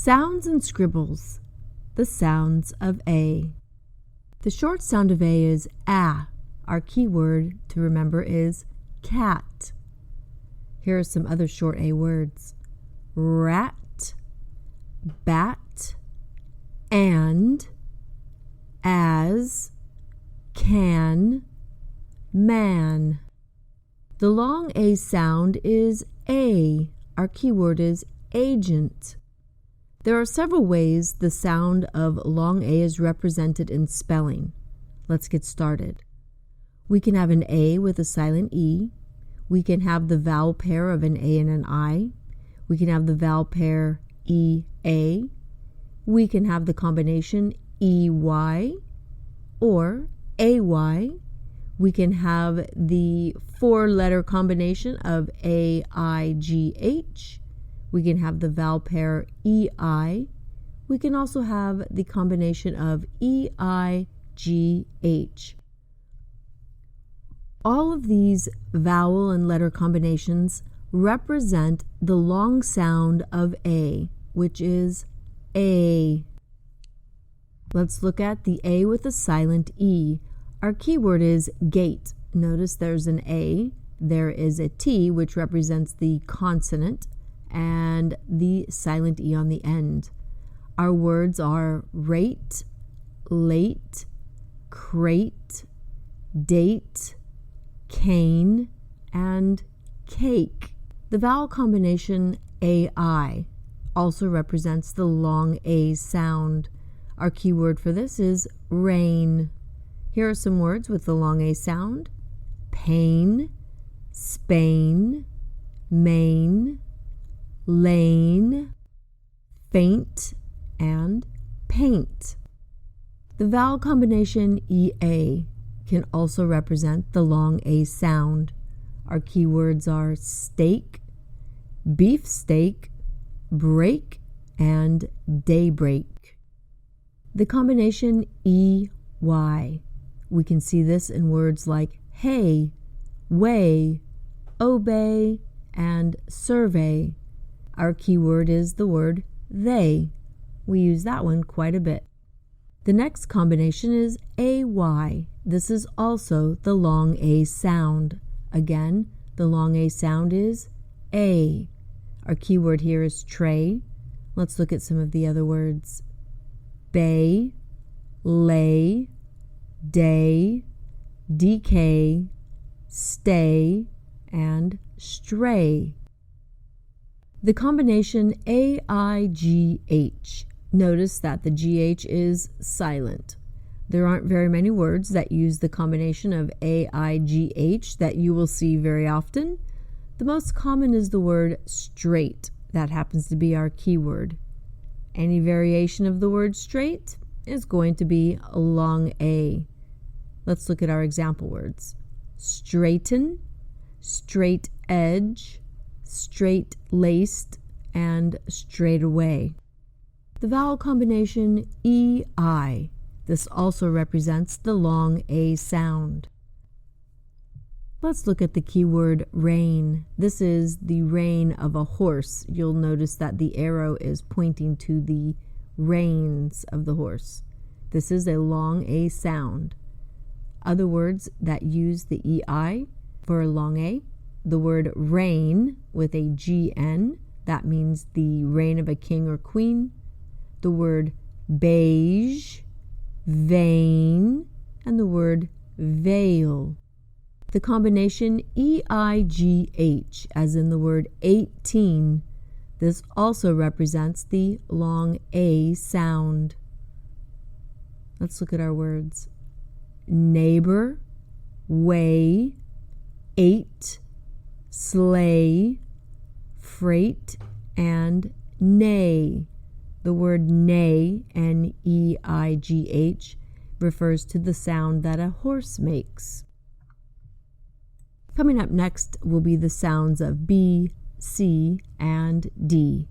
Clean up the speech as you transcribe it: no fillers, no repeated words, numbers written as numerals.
Sounds and scribbles. The sounds of A. The short sound of A is A. Our key word to remember is cat. Here are some other short A words. Rat, bat, and, as, can, man. The long A sound is A. Our key word is agent. There are several ways the sound of long A is represented in spelling. Let's get started. We can have an A with a silent E. We can have the vowel pair of an A and an I. We can have the vowel pair E-A. We can have the combination E-Y or A-Y. We can have the four-letter combination of A-I-G-H. We can have the vowel pair E-I. We can also have the combination of E-I-G-H. All of these vowel and letter combinations represent the long sound of A, which is A. Let's look at the A with a silent E. Our keyword is gate. Notice there's an A, there is a T, which represents the consonant, and the silent E on the end. Our words are rate, late, crate, date, cane, and cake. The vowel combination AI also represents the long A sound. Our key word for this is rain. Here are some words with the long A sound: pain, Spain, main, lane, faint, and paint. The vowel combination EA can also represent the long A sound. Our keywords are steak, beefsteak, break, and daybreak. The combination EY. We can see this in words like hey, way, obey, and survey. Our keyword is the word they. We use that one quite a bit. The next combination is AY. This is also the long A sound. Again, the long A sound is A. Our keyword here is tray. Let's look at some of the other words. Bay, lay, day, decay, stay, and stray. The combination AIGH. Notice that the GH is silent. There aren't very many words that use the combination of AIGH that you will see very often. The most common is the word straight. That happens to be our keyword. Any variation of the word straight is going to be a long A. Let's look at our example words. Straighten, straight edge, straight-laced, and straight away. The vowel combination EI. This also represents the long A sound. Let's look at the keyword rein. This is the rein of a horse. You'll notice that the arrow is pointing to the reins of the horse. This is a long A sound. Other words that use the EI for a long A, the word reign with a GN, that means the reign of a king or queen. The word beige, vain, and the word veil. The combination EIGH, as in the word 18, this also represents the long A sound. Let's look at our words. Neighbor, way, eight, sleigh, freight, and neigh. The word neigh, N-E-I-G-H, refers to the sound that a horse makes. Coming up next will be the sounds of B, C, and D.